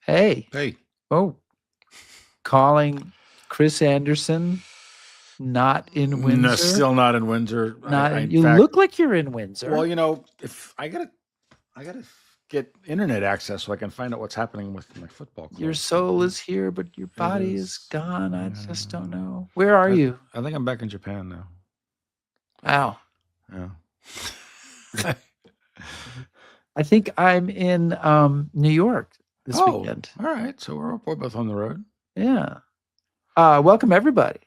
Hey. Hey. Oh, calling Chris Anderson, not in Windsor. No, still not in Windsor. You look like you're in Windsor. Well, if I gotta get internet access so I can find out what's happening with my football club. Your soul is here, but your body is gone. I just don't know. Where are you? I think I'm back in Japan now. Wow. Yeah. I think I'm in New York this weekend. All right. So we're both on the road. Yeah. Welcome, everybody,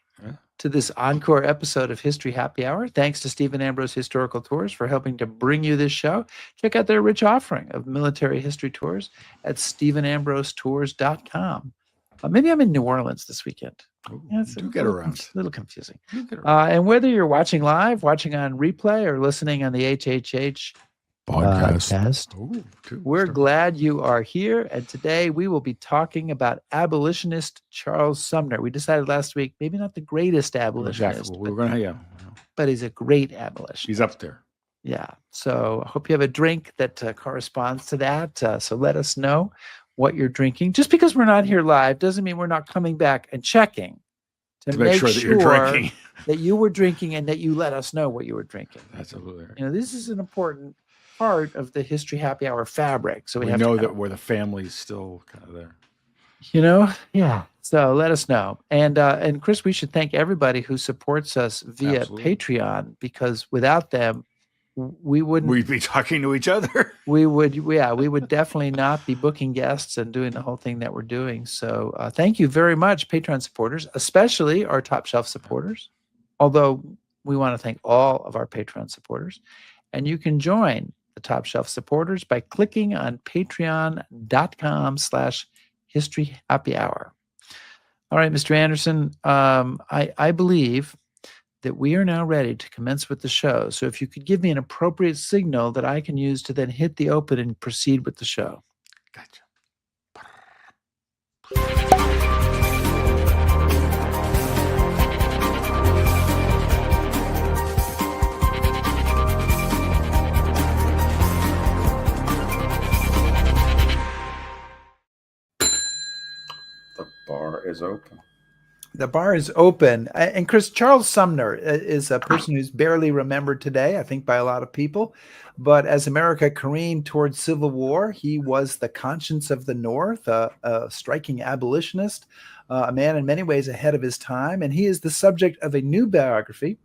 to this encore episode of History Happy Hour. Thanks to Stephen Ambrose Historical Tours for helping to bring you this show. Check out their rich offering of military history tours at StephenAmbroseTours.com. Maybe I'm in New Orleans this weekend. It's a little confusing. And whether you're watching live, watching on replay, or listening on the HHH podcast, we're glad you are here. And today we will be talking about abolitionist Charles Sumner. We decided last week, maybe not the greatest abolitionist, but he's a great abolitionist. He's up there. Yeah. So I hope you have a drink that corresponds to that. So let us know what you're drinking. Just because we're not here live doesn't mean we're not coming back and checking to make sure that you're drinking, that you were drinking, and that you let us know what you were drinking. Absolutely. This is an important part of the History Happy Hour fabric. So we know that where the family's still kind of there. Yeah. So let us know. And Chris, we should thank everybody who supports us via Patreon, because without them, we'd be talking to each other. we would definitely not be booking guests and doing the whole thing that we're doing. So thank you very much, Patreon supporters, especially our top shelf supporters. Although we want to thank all of our Patreon supporters. And you can join the top shelf supporters by clicking on patreon.com/historyhappyhour. All right, Mr. Anderson, I believe that we are now ready to commence with the show. So if you could give me an appropriate signal that I can use to then hit the open and proceed with the show. Gotcha. The bar is open. The bar is open. And Chris, Charles Sumner is a person who's barely remembered today, I think, by a lot of people. But as America careened towards civil war, he was the conscience of the North, a striking abolitionist, a man in many ways ahead of his time. And he is the subject of a new biography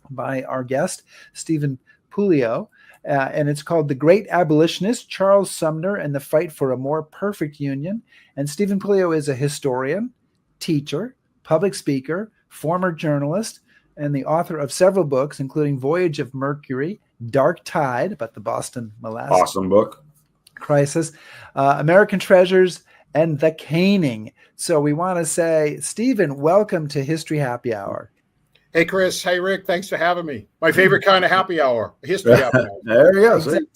by our guest, Stephen Puleo. And it's called The Great Abolitionist, Charles Sumner and the Fight for a More Perfect Union. And Stephen Puleo is a historian, teacher, public speaker, former journalist, and the author of several books, including Voyage of Mercury, Dark Tide, about the Boston Molasses crisis, American Treasures, and The Caning. So we want to say, Stephen, welcome to History Happy Hour. Hey, Chris. Hey, Rick. Thanks for having me. My favorite kind of happy hour, History Happy Hour. There you go. Exactly.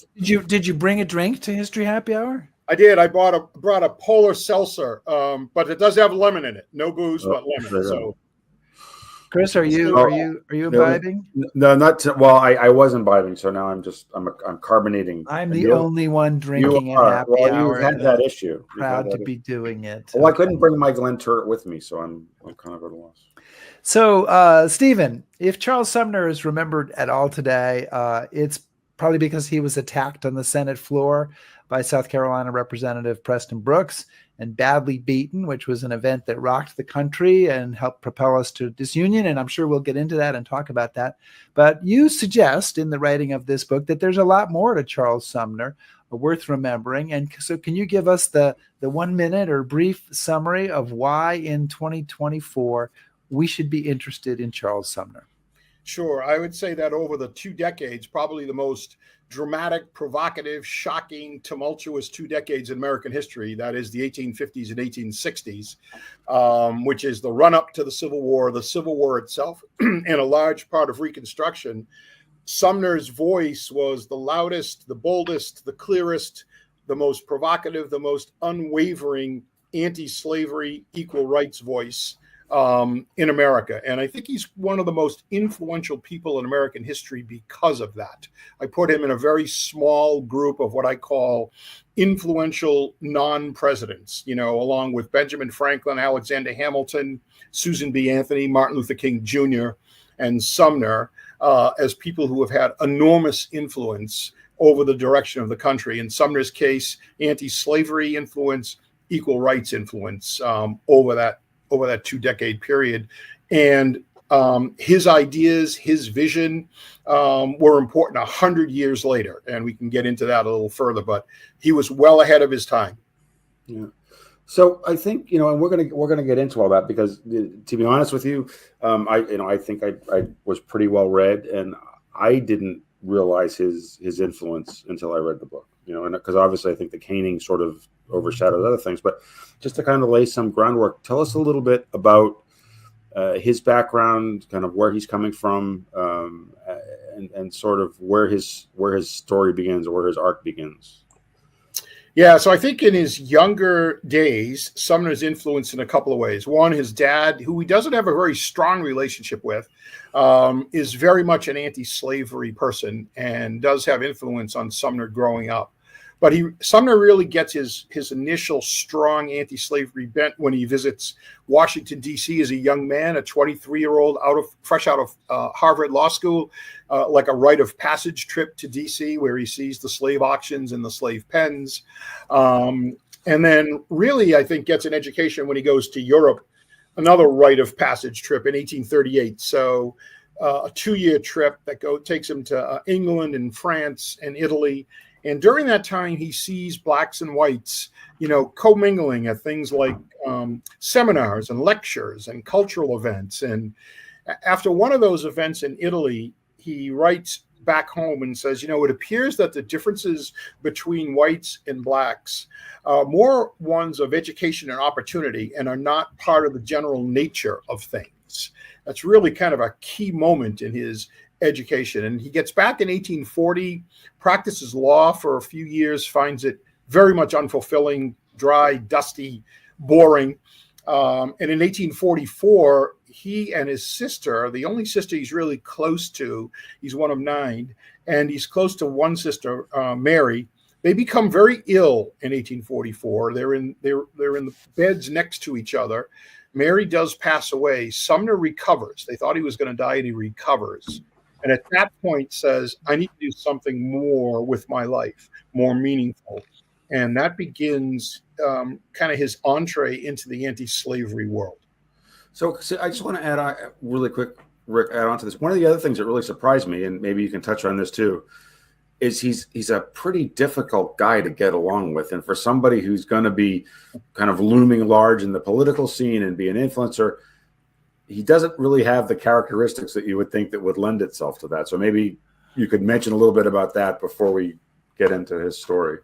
Did you bring a drink to History Happy Hour? I did. I brought a polar seltzer, but it does have lemon in it. No booze, but lemon. So, Chris, are you imbibing? No, not well. I was imbibing, so now I'm carbonating. I'm the only one drinking at Happy Hour. You've had that issue. Proud to be doing it. Well, I couldn't bring my Glen Turret with me, so I'm kind of at a loss. So, Stephen, if Charles Sumner is remembered at all today, it's probably because he was attacked on the Senate floor by South Carolina Representative Preston Brooks and badly beaten, which was an event that rocked the country and helped propel us to disunion. And I'm sure we'll get into that and talk about that. But you suggest in the writing of this book that there's a lot more to Charles Sumner worth remembering. And so can you give us the 1 minute or brief summary of why in 2024 we should be interested in Charles Sumner? Sure. I would say that over the 2 decades, probably the most dramatic, provocative, shocking, tumultuous 2 decades in American history, that is the 1850s and 1860s, which is the run-up to the Civil War itself, and a large part of Reconstruction. Sumner's voice was the loudest, the boldest, the clearest, the most provocative, the most unwavering anti-slavery, equal rights voice in America. And I think he's one of the most influential people in American history because of that. I put him in a very small group of what I call influential non-presidents, along with Benjamin Franklin, Alexander Hamilton, Susan B. Anthony, Martin Luther King Jr., and Sumner, as people who have had enormous influence over the direction of the country. In Sumner's case, anti-slavery influence, equal rights influence over that 2-decade period. And his ideas, his vision were important 100 years later. And we can get into that a little further, but he was well ahead of his time. Yeah. So I think, and we're gonna get into all that, because to be honest with you, I think I was pretty well read, and I didn't realize his influence until I read the book. And because obviously I think the caning sort of overshadowed other things, but just to kind of lay some groundwork, tell us a little bit about his background, kind of where he's coming from, and sort of where his story begins, or where his arc begins. Yeah, so I think in his younger days, Sumner's influenced in a couple of ways. One, his dad, who he doesn't have a very strong relationship with, is very much an anti-slavery person and does have influence on Sumner growing up. But Sumner really gets his initial strong anti-slavery bent when he visits Washington, D.C. as a young man, a 23-year-old fresh out of Harvard Law School, like a rite of passage trip to D.C., where he sees the slave auctions and the slave pens. And then really, I think, gets an education when he goes to Europe, another rite of passage trip in 1838. So a 2-year trip that takes him to England and France and Italy. And during that time, he sees blacks and whites, commingling at things like seminars and lectures and cultural events. And after one of those events in Italy, he writes back home and says, it appears that the differences between whites and blacks are more ones of education and opportunity, and are not part of the general nature of things. That's really kind of a key moment in his education. And he gets back in 1840, practices law for a few years, finds it very much unfulfilling, dry, dusty, boring. And in 1844, he and his sister, the only sister he's really close to, he's one of 9, and he's close to one sister, Mary. They become very ill in 1844. They're in the beds next to each other. Mary does pass away. Sumner recovers. They thought he was going to die, and he recovers. And at that point says, I need to do something more with my life, more meaningful. And that begins kind of his entree into the anti-slavery world. So I just want to add on really quick, Rick, add on to this. One of the other things that really surprised me, and maybe you can touch on this too, is he's a pretty difficult guy to get along with. And for somebody who's going to be kind of looming large in the political scene and be an influencer, he doesn't really have the characteristics that you would think that would lend itself to that. So maybe you could mention a little bit about that before we get into his story.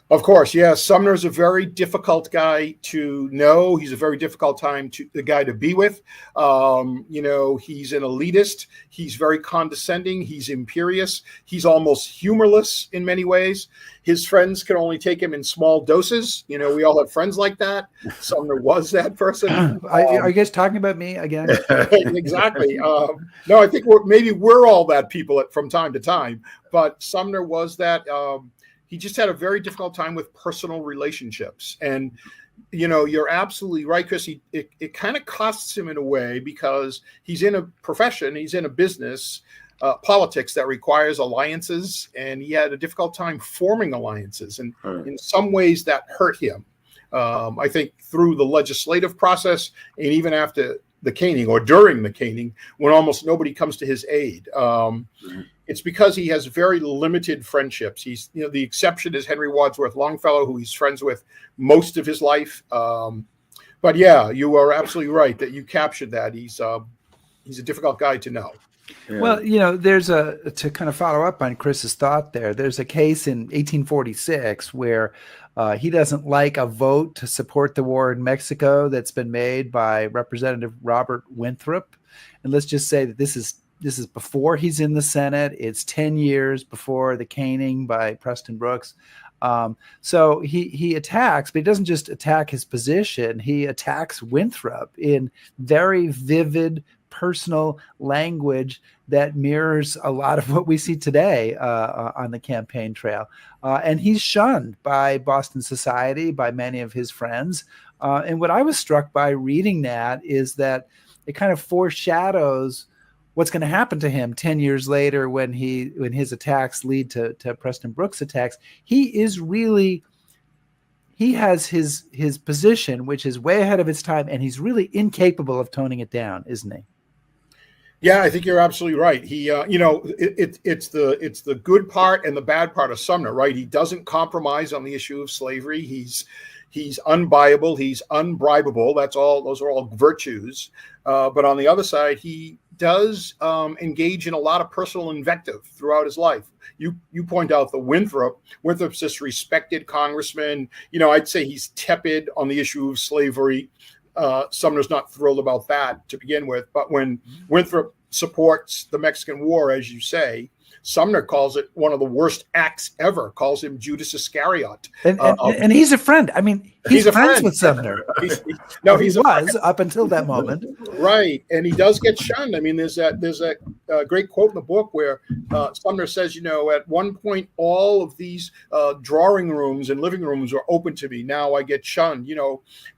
Of course, yes. Sumner is a very difficult guy to know. He's a very difficult the guy to be with. He's an elitist. He's very condescending. He's imperious. He's almost humorless in many ways. His friends can only take him in small doses. We all have friends like that. Sumner was that person. Are you guys talking about me again? Exactly. No, I think we're all that people from time to time. But Sumner was that. He just had a very difficult time with personal relationships. And, you're absolutely right, Chris. It kind of costs him in a way, because he's in a profession, he's in a business, politics that requires alliances. And he had a difficult time forming alliances. And in some ways that hurt him. I think through the legislative process, and even after the caning, or during the caning, when almost nobody comes to his aid. It's because he has very limited friendships. He's, the exception is Henry Wadsworth Longfellow, who he's friends with most of his life. But yeah, you are absolutely right that you captured that. He's a difficult guy to know. Yeah. Well, there's to kind of follow up on Chris's thought there, there's a case in 1846 where he doesn't like a vote to support the war in Mexico that's been made by Representative Robert Winthrop. And let's just say that this is before he's in the Senate. It's 10 years before the caning by Preston Brooks. So he attacks, but he doesn't just attack his position. He attacks Winthrop in very vivid, personal language that mirrors a lot of what we see today on the campaign trail. And he's shunned by Boston society, by many of his friends. And what I was struck by reading that is that it kind of foreshadows what's going to happen to him 10 years later when his attacks lead to Preston Brooks attacks. He has his position, which is way ahead of its time, and he's really incapable of toning it down, isn't he? Yeah, I think you're absolutely right. He, it's the good part and the bad part of Sumner, right? He doesn't compromise on the issue of slavery. He's unbuyable. He's unbribable. Those are all virtues. But on the other side, he does engage in a lot of personal invective throughout his life. You point out the Winthrop's this respected congressman. I'd say he's tepid on the issue of slavery. Sumner's not thrilled about that to begin with. But when Winthrop supports the Mexican War, as you say, Sumner calls it one of the worst acts ever, calls him Judas Iscariot. And he's a friend. I mean, he's friends with Sumner. He was up until that moment. Right. And he does get shunned. I mean, there's a great quote in the book where Sumner says, at one point, all of these drawing rooms and living rooms were open to me. Now I get shunned.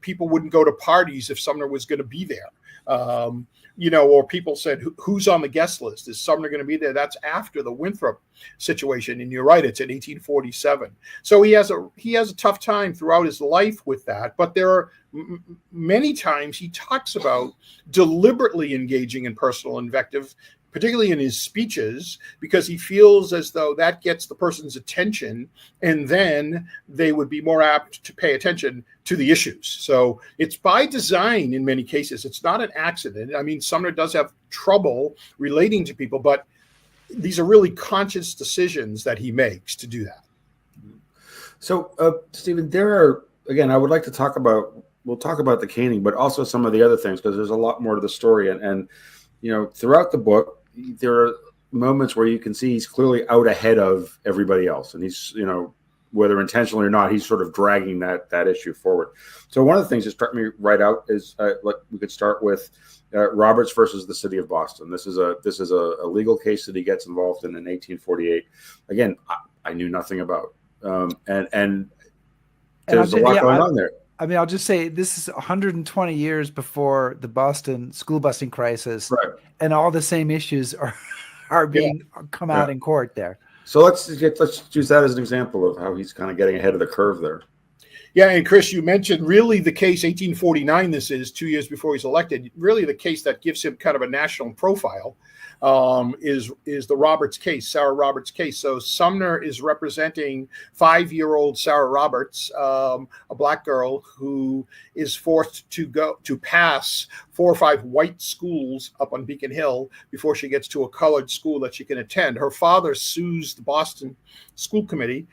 People wouldn't go to parties if Sumner was going to be there. Or people said, who's on the guest list? Is Sumner going to be there? That's after the Winthrop situation. And you're right, it's in 1847. So he has a tough time throughout his life with that. But there are many times he talks about deliberately engaging in personal invective, particularly in his speeches, because he feels as though that gets the person's attention, and then they would be more apt to pay attention to the issues. So it's by design in many cases. It's not an accident. I mean, Sumner does have trouble relating to people, but these are really conscious decisions that he makes to do that. So, Stephen, I would like to we'll talk about the caning, but also some of the other things, because there's a lot more to the story. And throughout the book, there are moments where you can see he's clearly out ahead of everybody else. And he's, whether intentionally or not, he's sort of dragging that issue forward. So one of the things that struck me right out is we could start with Roberts versus the city of Boston. This is a legal case that he gets involved in 1848. Again, I knew nothing about, and there's a lot going on there. I mean, I'll just say this is 120 years before the Boston school busing crisis, right? And all the same issues are being come out in court there. So let's use that as an example of how he's kind of getting ahead of the curve there. Yeah, and Chris, you mentioned really the case 1849. This is 2 years before he's elected. Really, the case that gives him kind of a national profile is the Roberts case, Sarah Roberts case. So Sumner is representing 5-year-old Sarah Roberts, a black girl who is forced to pass 4 or 5 white schools up on Beacon Hill before she gets to a colored school that she can attend. Her father sues the Boston School Committee,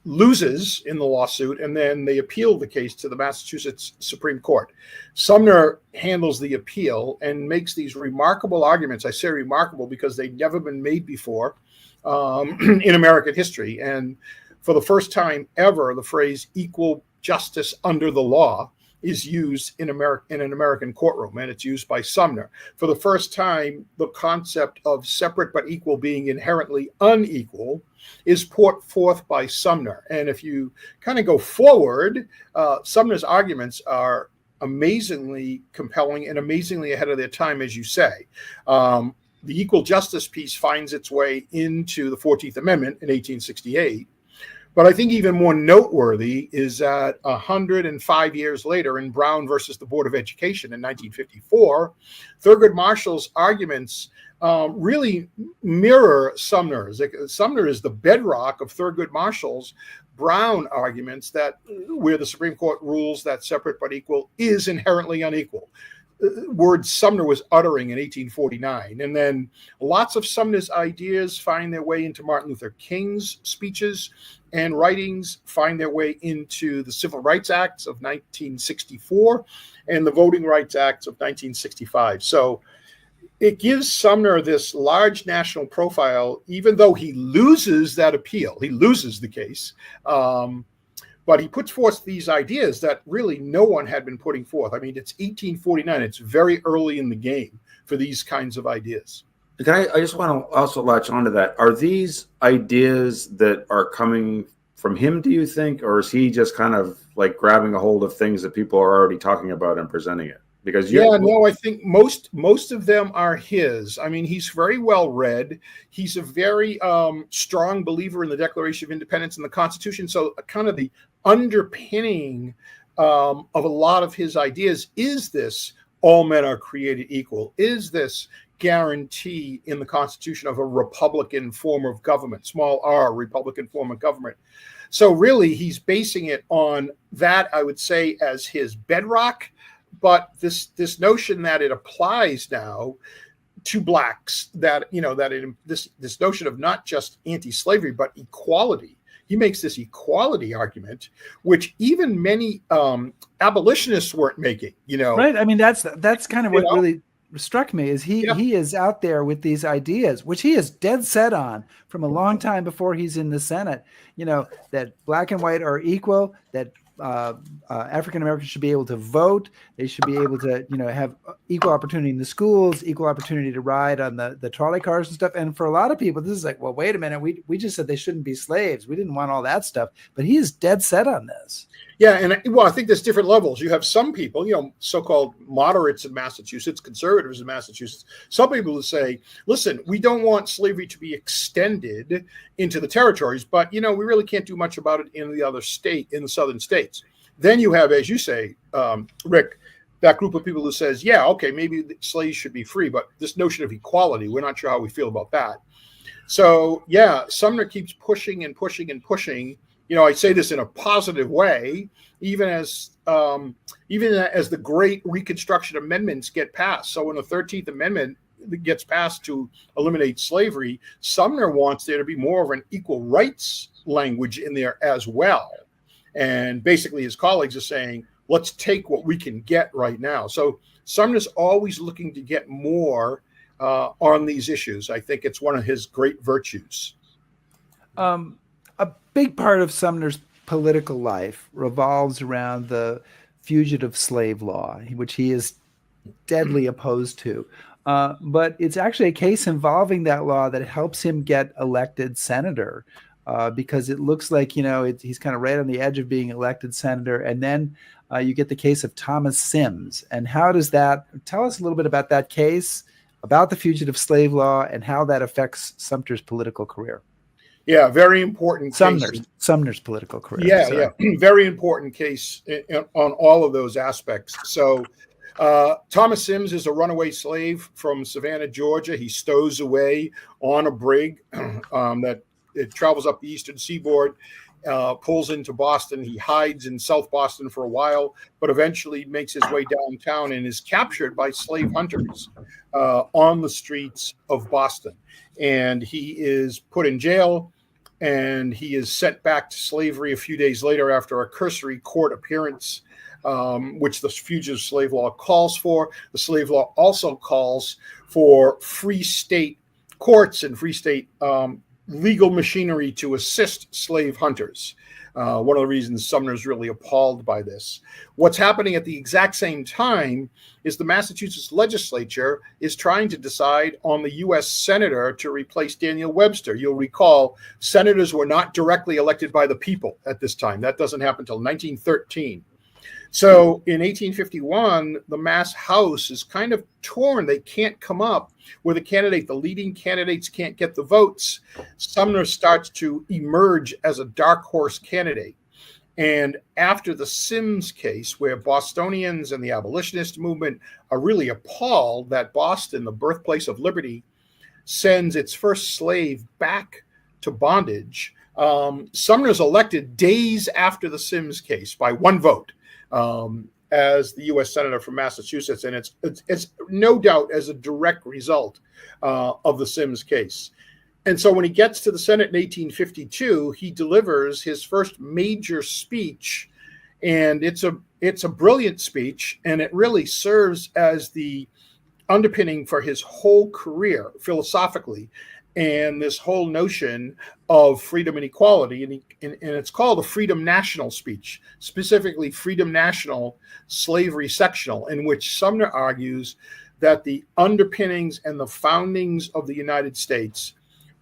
loses in the lawsuit, and then they appeal the case to the Massachusetts Supreme Court. Sumner handles the appeal and makes these remarkable arguments. I say remarkable because they've never been made before in American history. And for the first time ever, the phrase equal justice under the law is used in an American courtroom, and it's used by Sumner. For the first time, the concept of separate but equal being inherently unequal is put forth by Sumner. And if you kind of go forward, Sumner's arguments are amazingly compelling and amazingly ahead of their time, as you say. The equal justice piece finds its way into the 14th Amendment in 1868. But I think even more noteworthy is that 105 years later, in Brown versus the Board of Education in 1954, Thurgood Marshall's arguments really mirror Sumner's. Sumner is the bedrock of Thurgood Marshall's Brown arguments where the Supreme Court rules that separate but equal is inherently unequal. Words Sumner was uttering in 1849. And then lots of Sumner's ideas find their way into Martin Luther King's speeches, and writings find their way into the Civil Rights Acts of 1964 and the Voting Rights Acts of 1965. So it gives Sumner this large national profile, even though he loses that appeal. He loses the case. But he puts forth these ideas that really no one had been putting forth. I mean, it's 1849. It's very early in the game for these kinds of ideas. I just want to also latch onto that. Are these ideas that are coming from him, do you think, or is he just kind of like grabbing a hold of things that people are already talking about and presenting it? Because I think most of them are his. I mean, he's very well read. He's a very strong believer in the Declaration of Independence and the Constitution. So kind of the underpinning of a lot of his ideas is this: all men are created equal. Is this guarantee in the Constitution of a Republican form of government, small r, Republican form of government. So really, he's basing it on that, I would say, as his bedrock. But this notion that it applies now to blacks, that this notion of not just anti-slavery but equality. He makes this equality argument, which even many abolitionists weren't making. Right. I mean, that's kind of what really struck me is he is out there with these ideas, which he is dead set on from a long time before he's in the Senate. That black and white are equal, that African Americans should be able to vote. They should be able to, have equal opportunity in the schools, equal opportunity to ride on the trolley cars and stuff. And for a lot of people, this is like, well, wait a minute. We just said they shouldn't be slaves. We didn't want all that stuff. But he is dead set on this. Yeah. And I think there's different levels. You have some people, so-called moderates in Massachusetts, conservatives in Massachusetts. Some people who say, listen, we don't want slavery to be extended into the territories, but, we really can't do much about it in the southern states. Then you have, as you say, Rick, that group of people who says, yeah, okay, maybe the slaves should be free, but this notion of equality, we're not sure how we feel about that. So, yeah, Sumner keeps pushing and pushing and pushing. I say this in a positive way, even as the great Reconstruction amendments get passed. So when the 13th Amendment gets passed to eliminate slavery, Sumner wants there to be more of an equal rights language in there as well. And basically his colleagues are saying, let's take what we can get right now. So Sumner's always looking to get more on these issues. I think it's one of his great virtues. A big part of Sumner's political life revolves around the fugitive slave law, which he is deadly opposed to. But it's actually a case involving that law that helps him get elected senator, because it looks like, he's kind of right on the edge of being elected senator. And then you get the case of Thomas Sims. And how does that tell us a little bit about that case, about the fugitive slave law, and how that affects Sumner's political career? Yeah, very important case. Sumner's political career. Yeah. Very important case on all of those aspects. So Thomas Sims is a runaway slave from Savannah, Georgia. He stows away on a brig that it travels up the eastern seaboard, pulls into Boston. He hides in South Boston for a while, but eventually makes his way downtown and is captured by slave hunters on the streets of Boston. And he is put in jail, and he is sent back to slavery a few days later after a cursory court appearance, which the fugitive slave law calls for. The slave law also calls for free state courts and free state legal machinery to assist slave hunters. One of the reasons Sumner's really appalled by this. What's happening at the exact same time is the Massachusetts legislature is trying to decide on the U.S. senator to replace Daniel Webster. You'll recall senators were not directly elected by the people at this time. That doesn't happen until 1913. So in 1851, the Mass House is kind of torn. They can't come up with a candidate. The leading candidates can't get the votes. Sumner starts to emerge as a dark horse candidate. And after the Sims case, where Bostonians and the abolitionist movement are really appalled that Boston, the birthplace of liberty, sends its first slave back to bondage, Sumner's elected days after the Sims case by one vote. As the U.S. Senator from Massachusetts, and it's no doubt as a direct result of the Sims case. And so when he gets to the Senate in 1852, he delivers his first major speech, and it's a brilliant speech, and it really serves as the underpinning for his whole career philosophically, and this whole notion of freedom and equality. And it's called the Freedom National speech, specifically Freedom National, Slavery Sectional, in which Sumner argues that the underpinnings and the foundings of the United States,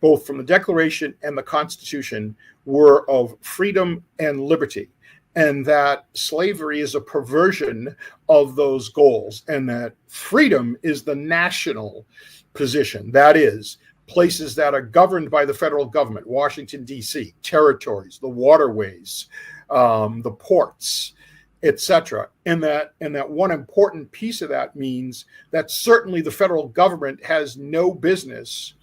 both from the Declaration and the Constitution, were of freedom and liberty, and that slavery is a perversion of those goals, and that freedom is the national position. That is, places that are governed by the federal government, Washington, D.C., territories, the waterways, the ports, etc. And that one important piece of that means that certainly the federal government has no business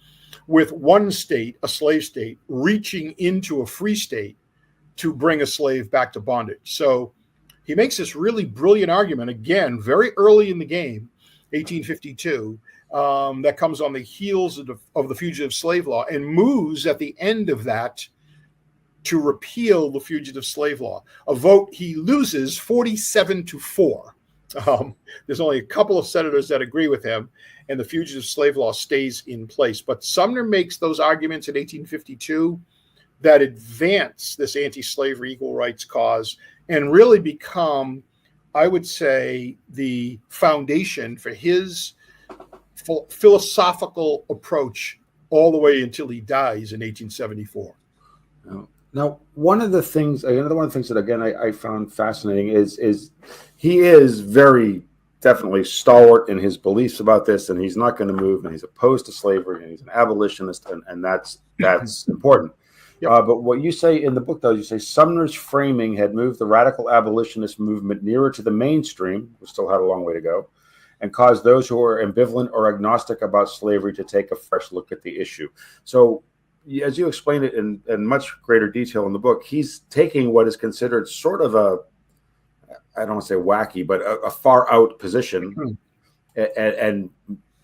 with one state, a slave state, reaching into a free state to bring a slave back to bondage. So he makes this really brilliant argument, again, very early in the game, 1852, that comes on the heels of the Fugitive Slave Law, and moves at the end of that to repeal the Fugitive Slave Law. A vote he loses 47-4. There's only a couple of senators that agree with him, and the Fugitive Slave Law stays in place. But Sumner makes those arguments in 1852 that advance this anti-slavery equal rights cause and really become, I would say, the foundation for his philosophical approach all the way until he dies in 1874. Now, one of the things that, again, I found fascinating is he is very definitely stalwart in his beliefs about this, and he's not going to move, and he's opposed to slavery, and he's an abolitionist, and that's important. Yep. But what you say in the book, though, you say Sumner's framing had moved the radical abolitionist movement nearer to the mainstream, we still had a long way to go, and caused those who are ambivalent or agnostic about slavery to take a fresh look at the issue. So, as you explain it in much greater detail in the book, he's taking what is considered sort of a, I don't want to say wacky, but a far out position and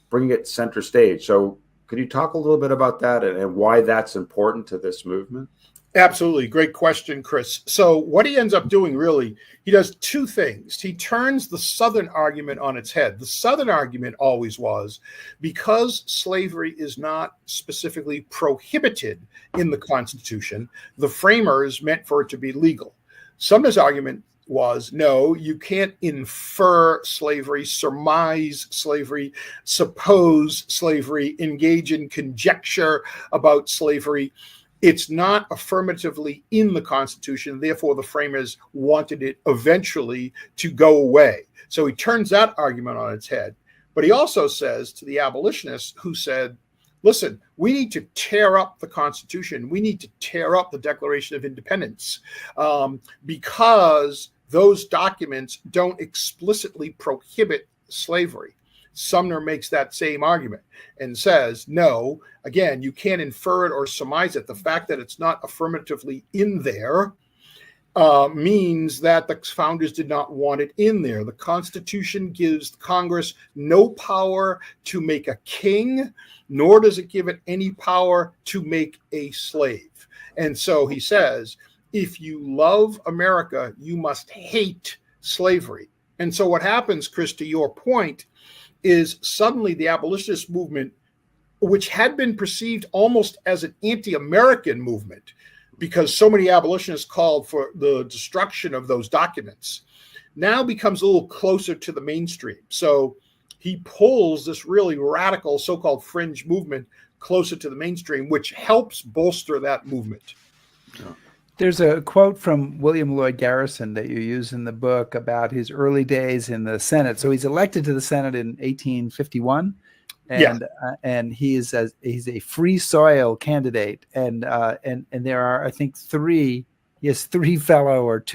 bring it center stage. So could you talk a little bit about that and why that's important to this movement? Absolutely. Great question, Chris. So what he ends up doing, really, he does two things. He turns the Southern argument on its head. The Southern argument always was, because slavery is not specifically prohibited in the Constitution, the framers meant for it to be legal. Sumner's argument was, no, you can't infer slavery, surmise slavery, suppose slavery, engage in conjecture about slavery. It's not affirmatively in the Constitution. Therefore, the framers wanted it eventually to go away. So he turns that argument on its head. But he also says to the abolitionists who said, listen, we need to tear up the Constitution. We need to tear up the Declaration of Independence because those documents don't explicitly prohibit slavery. Sumner makes that same argument and says, no, again, you can't infer it or surmise it. The fact that it's not affirmatively in there means that the founders did not want it in there. The Constitution gives Congress no power to make a king, nor does it give it any power to make a slave. And so he says, if you love America, you must hate slavery. And so what happens, Chris, to your point, is suddenly the abolitionist movement, which had been perceived almost as an anti-American movement, because so many abolitionists called for the destruction of those documents, now becomes a little closer to the mainstream. So he pulls this really radical so-called fringe movement closer to the mainstream, which helps bolster that movement. There's a quote from William Lloyd Garrison that you use in the book about his early days in the Senate. So he's elected to the Senate in 1851, and he's a free soil candidate, and there are, I think, two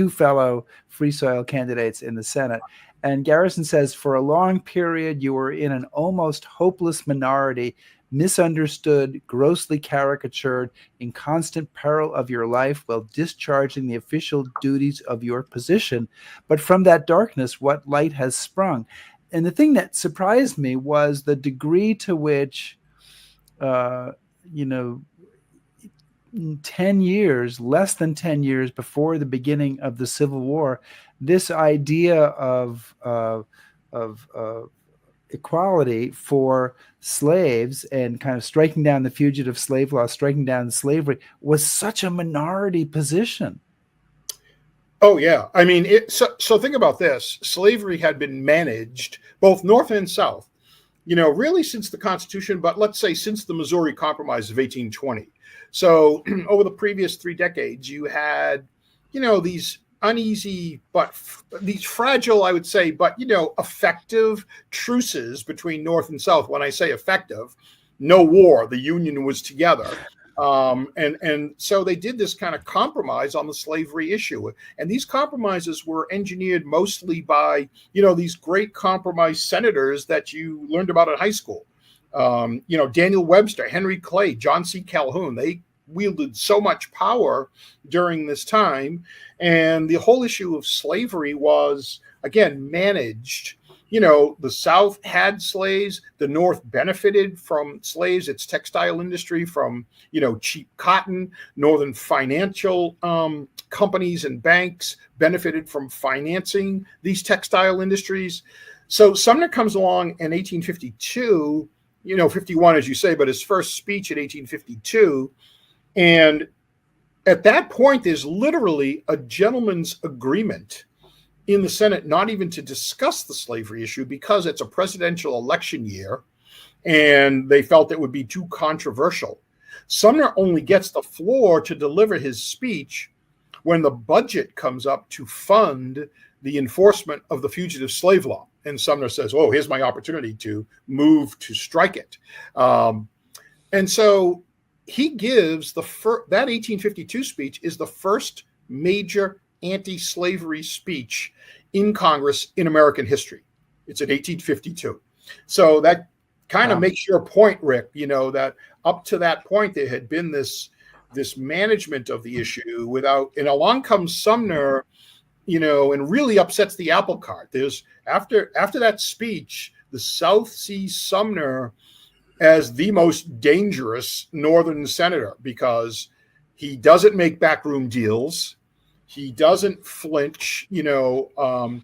fellow free soil candidates in the Senate. And Garrison says, for a long period, you were in an almost hopeless minority, misunderstood, grossly caricatured, in constant peril of your life while discharging the official duties of your position. But from that darkness, what light has sprung? And the thing that surprised me was the degree to which, 10 years, less than 10 years before the beginning of the Civil War, this idea of equality for slaves and kind of striking down the fugitive slave law, striking down slavery, was such a minority position. Oh yeah, I mean, so think about this: slavery had been managed both North and South, really since the Constitution, but let's say since the Missouri Compromise of 1820. So over the previous 3 decades, you had, these uneasy, but these fragile, I would say, but, effective truces between North and South. When I say effective, no war, the Union was together. And so they did this kind of compromise on the slavery issue. And these compromises were engineered mostly by, these great compromise senators that you learned about in high school. Daniel Webster, Henry Clay, John C. Calhoun, they wielded so much power during this time. And the whole issue of slavery was, again, managed. The South had slaves. The North benefited from slaves, its textile industry, from, cheap cotton. Northern financial companies and banks benefited from financing these textile industries. So Sumner comes along in 1852, 51, as you say, but his first speech in 1852. And at that point, there's literally a gentleman's agreement in the Senate, not even to discuss the slavery issue because it's a presidential election year and they felt it would be too controversial. Sumner only gets the floor to deliver his speech when the budget comes up to fund the enforcement of the fugitive slave law. And Sumner says, oh, here's my opportunity to move to strike it. And so he gives that 1852 speech is the first major anti-slavery speech in Congress in American history. It's in 1852. So that kind of makes your point, Rick, that up to that point, there had been this management of the issue and along comes Sumner, and really upsets the apple cart. There's after that speech, the South sees Sumner as the most dangerous Northern senator because he doesn't make backroom deals. He doesn't flinch, from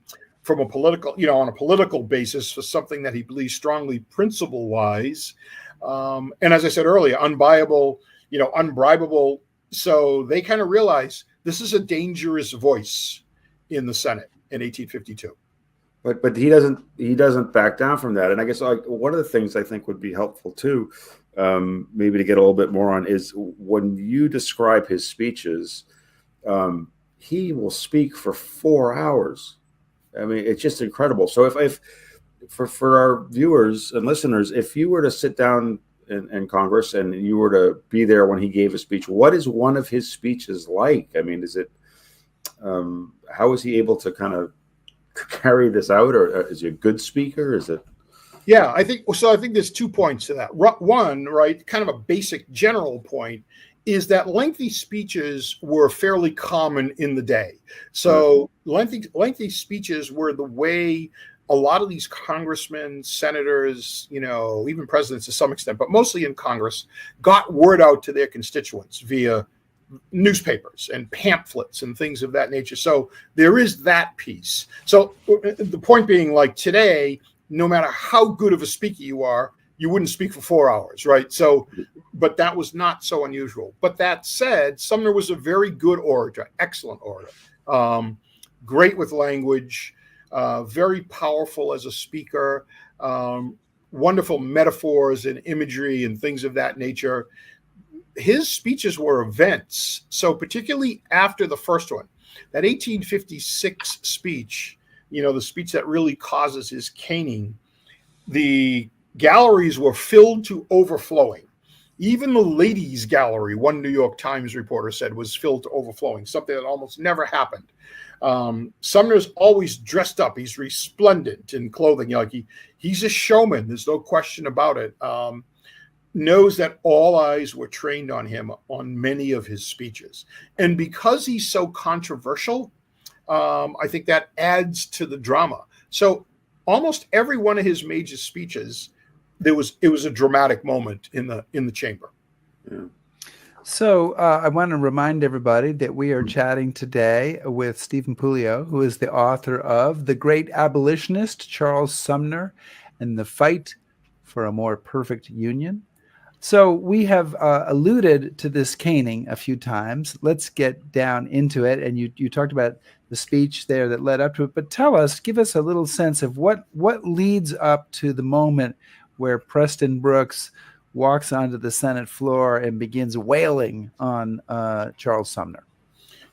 a political, on a political basis for something that he believes strongly principle-wise. And as I said earlier, unbribable. So they kind of realize this is a dangerous voice in the Senate in 1852. But he doesn't back down from that. And I guess one of the things I think would be helpful too, maybe to get a little bit more on, is when you describe his speeches, he will speak for 4 hours. I mean, it's just incredible. So if for our viewers and listeners, if you were to sit down in Congress and you were to be there when he gave a speech, what is one of his speeches like? I mean, is it how is he able to kind of carry this out, or is he a good speaker? Is it? Yeah, I think there's 2 points to that. One, right, kind of a basic general point is that lengthy speeches were fairly common in the day. So lengthy speeches were the way a lot of these congressmen, senators, even presidents to some extent, but mostly in Congress, got word out to their constituents via newspapers and pamphlets and things of that nature. So there is that piece. So the point being, like today, no matter how good of a speaker you are, you wouldn't speak for 4 hours, right? So, but that was not so unusual. But that said, Sumner was a very good orator, excellent orator, great with language, very powerful as a speaker, wonderful metaphors and imagery and things of that nature. His speeches were events. So particularly after the first one, that 1856 speech, the speech that really causes his caning, the galleries were filled to overflowing. Even the ladies' gallery, one New York Times reporter said, was filled to overflowing, something that almost never happened. Sumner's always dressed up. He's resplendent in clothing. He's a showman. There's no question about it. Knows that all eyes were trained on him on many of his speeches. And because he's so controversial, I think that adds to the drama. So almost every one of his major speeches, it was a dramatic moment in the chamber. Yeah. So I want to remind everybody that we are chatting today with Stephen Puleo, who is the author of The Great Abolitionist, Charles Sumner and the fight for a more perfect union. So we have alluded to this caning a few times. Let's get down into it. And you talked about the speech there that led up to it. But give us a little sense of what leads up to the moment where Preston Brooks walks onto the Senate floor and begins wailing on Charles Sumner.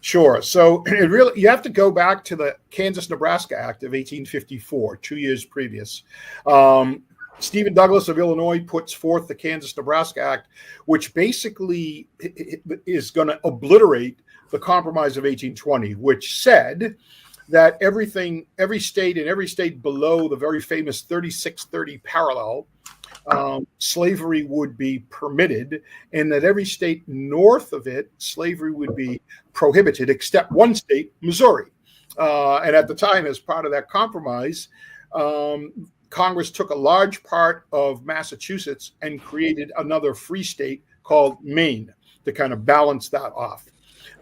Sure. So you have to go back to the Kansas-Nebraska Act of 1854, 2 years previous. Stephen Douglas of Illinois puts forth the Kansas-Nebraska Act, which basically is going to obliterate the Compromise of 1820, which said that every state below the very famous 3630 parallel, slavery would be permitted, and that every state north of it, slavery would be prohibited, except one state, Missouri. And at the time, as part of that compromise, Congress took a large part of Massachusetts and created another free state called Maine to kind of balance that off.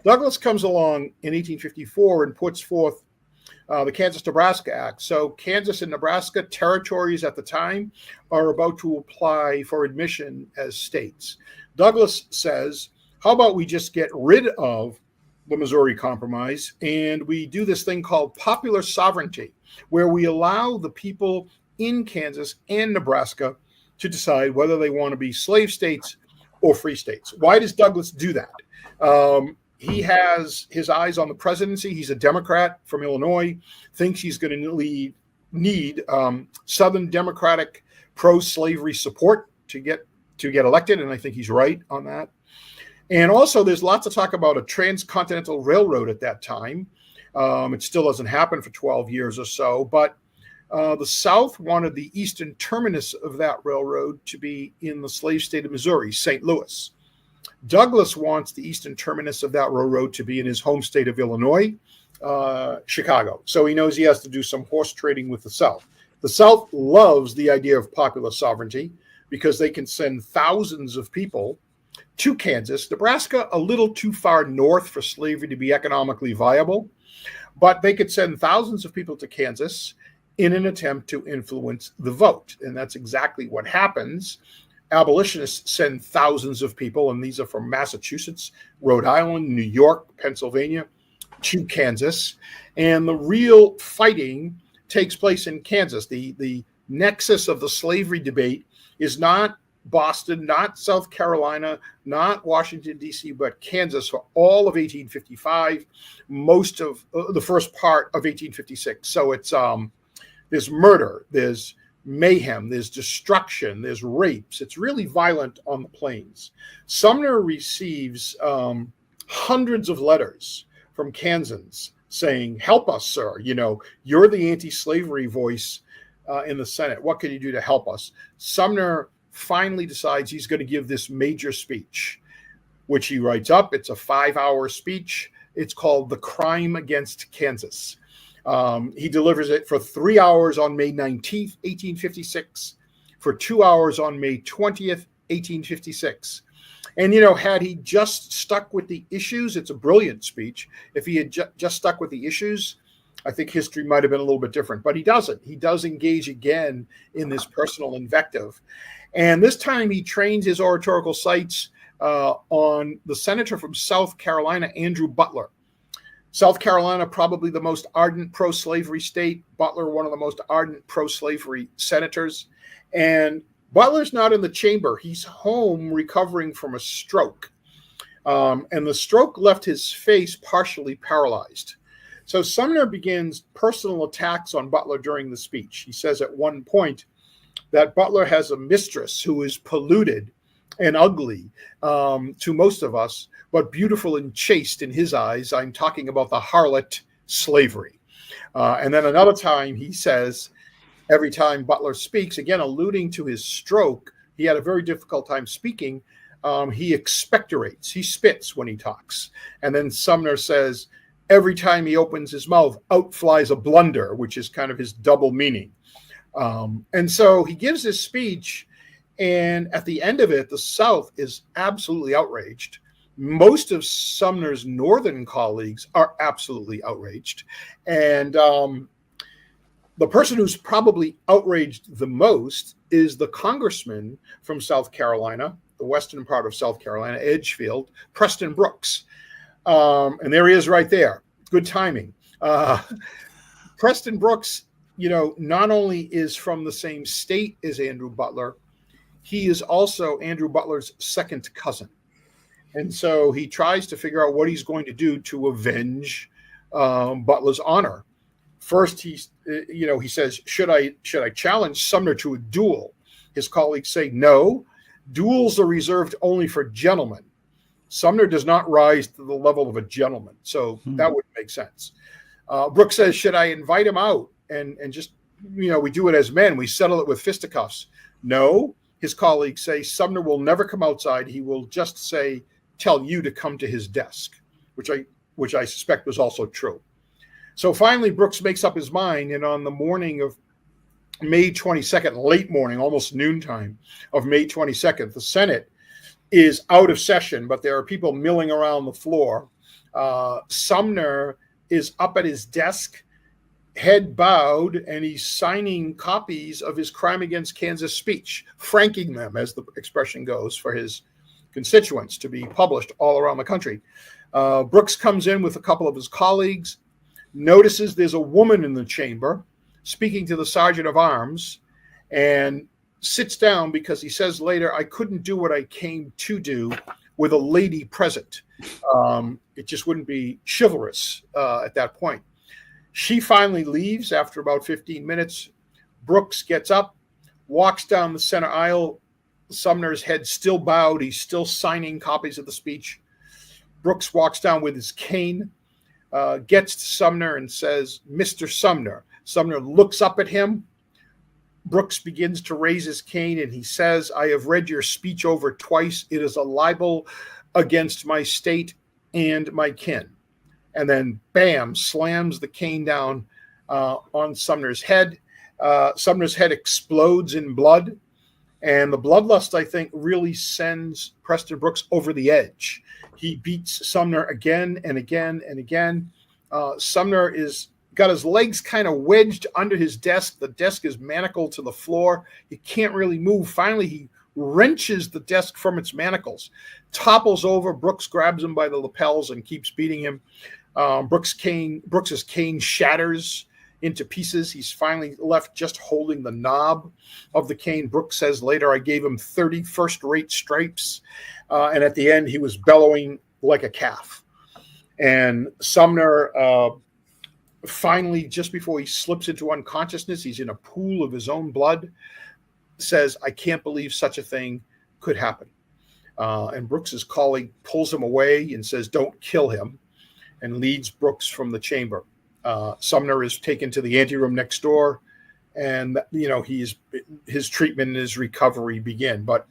Douglas comes along in 1854 and puts forth the Kansas-Nebraska Act. So Kansas and Nebraska territories at the time are about to apply for admission as states. Douglas says, how about we just get rid of the Missouri Compromise and we do this thing called popular sovereignty, where we allow the people in Kansas and Nebraska to decide whether they want to be slave states or free states. Why does Douglas do that? He has his eyes on the presidency. He's a Democrat from Illinois, thinks he's going to need Southern Democratic pro-slavery support to get elected, and I think he's right on that. And also, there's lots of talk about a transcontinental railroad at that time. It still doesn't happen for 12 years or so, but the South wanted the eastern terminus of that railroad to be in the slave state of Missouri, St. Louis. Douglas wants the eastern terminus of that railroad to be in his home state of Illinois, Chicago. So he knows he has to do some horse trading with the South. The South loves the idea of popular sovereignty because they can send thousands of people to Kansas. Nebraska, a little too far north for slavery to be economically viable, but they could send thousands of people to Kansas in an attempt to influence the vote. And that's exactly what happens. Abolitionists send thousands of people, and these are from Massachusetts, Rhode Island, New York, Pennsylvania, to Kansas. And the real fighting takes place in Kansas. The nexus of the slavery debate is not Boston, not South Carolina, not Washington, D.C., but Kansas for all of 1855, most of the first part of 1856. So it's there's murder, there's mayhem, there's destruction, there's rapes. It's really violent on the plains. Sumner receives hundreds of letters from Kansans saying, help us, sir. You know, you're the anti-slavery voice in the Senate. What can you do to help us? Sumner finally decides he's going to give this major speech, which he writes up. It's a 5-hour speech. It's called The Crime Against Kansas. He delivers it for 3 hours on May 19th, 1856, for 2 hours on May 20th, 1856. And, you know, had he just stuck with the issues, it's a brilliant speech. If he had just stuck with the issues, I think history might have been a little bit different, but he doesn't. He does engage again in this personal invective. And this time he trains his oratorical sights on the senator from South Carolina, Andrew Butler. South Carolina, probably the most ardent pro-slavery state. Butler, one of the most ardent pro-slavery senators. And Butler's not in the chamber. He's home recovering from a stroke. And the stroke left his face partially paralyzed. So Sumner begins personal attacks on Butler during the speech. He says at one point that Butler has a mistress who is polluted and ugly to most of us, but beautiful and chaste in his eyes. I'm talking about the harlot slavery. And then another time he says, every time Butler speaks, again alluding to his stroke, he had a very difficult time speaking. He expectorates, he spits when he talks. And then Sumner says, every time he opens his mouth, out flies a blunder, which is kind of his double meaning. And so he gives this speech, and at the end of it, the South is absolutely outraged. Most of Sumner's northern colleagues are absolutely outraged. And The person who's probably outraged the most is the congressman from South Carolina, the western part of South Carolina, Edgefield, Preston Brooks. And there he is right there. Good timing. Preston Brooks, not only is from the same state as Andrew Butler, he is also Andrew Butler's second cousin. And so he tries to figure out what he's going to do to avenge Butler's honor. First, he says, should I challenge Sumner to a duel? His colleagues say, no, duels are reserved only for gentlemen. Sumner does not rise to the level of a gentleman. So that wouldn't make sense. Brooks says, should I invite him out and just, we do it as men. We settle it with fisticuffs. No, his colleagues say Sumner will never come outside. He will just tell you to come to his desk, which I suspect was also true. So finally, Brooks makes up his mind, and on the morning of May 22nd, late morning, almost noontime of May 22nd, the Senate is out of session, but there are people milling around the floor. Sumner is up at his desk, head bowed, and he's signing copies of his Crime Against Kansas speech, franking them, as the expression goes, for his constituents to be published all around the country. Brooks comes in with a couple of his colleagues, notices there's a woman in the chamber speaking to the sergeant of arms, and sits down because he says later, I couldn't do what I came to do with a lady present. It just wouldn't be chivalrous at that point. She finally leaves after about 15 minutes. Brooks gets up, walks down the center aisle. Sumner's head still bowed. He's still signing copies of the speech. Brooks walks down with his cane, gets to Sumner and says, Mr. Sumner. Sumner looks up at him. Brooks begins to raise his cane and he says, I have read your speech over twice. It is a libel against my state and my kin. And then, bam, slams the cane down on Sumner's head. Sumner's head explodes in blood. And the bloodlust, I think, really sends Preston Brooks over the edge. He beats Sumner again and again and again. Sumner is got his legs kind of wedged under his desk. The desk is manacled to the floor. He can't really move. Finally, he wrenches the desk from its manacles, topples over. Brooks grabs him by the lapels and keeps beating him. Brooks's cane shatters into pieces. He's finally left just holding the knob of the cane. Brooks says later, I gave him 30 first-rate stripes. And at the end, he was bellowing like a calf. And Sumner, finally, just before he slips into unconsciousness, he's in a pool of his own blood, says, I can't believe such a thing could happen. And Brooks's colleague pulls him away and says, don't kill him, and leads Brooks from the chamber. Sumner is taken to the anteroom next door, and his treatment and his recovery begin. But